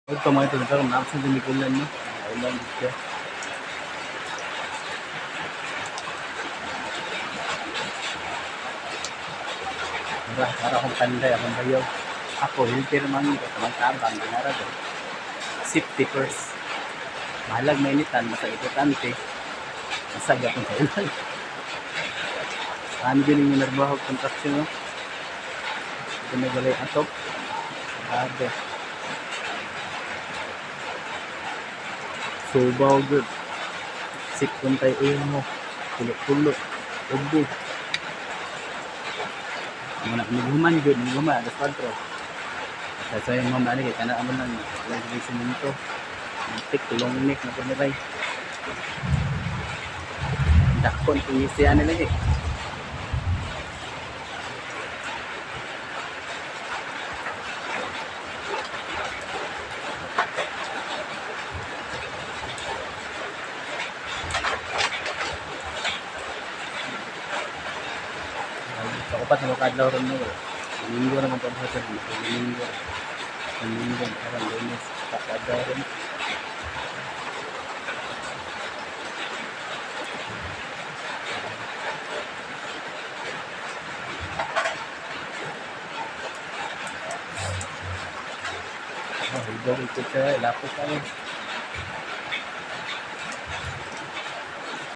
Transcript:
Ito mga ito, nagkaroon na sa dumikulan no. Ulan dito. Para akong panday, akong bayaw. Ako, hilter man ito, tabang, ginara doon. Safety first. Mahalag mainitan, basta importante. Masag akong sa ulan. Ano din yung narbaho kontraksyon no? Ito nagalay atop. Grabe. Subaw good. Sik puntay ulo mo. Pulo-pulo. Ubo. Muna naghuman good. Naghuman. Adas 4. Sa yung mga mali. Kana mo lang. Lagi sininto. Tik. Tulong nik na puniray. Dakon. Pinisiyan nila eh. Sa upat na makadlaw rin mo. Linggo naman po sa sabi. Linggo. Parang lunes. Kakadlaw rin. Higor ito siya. Lapos tayo.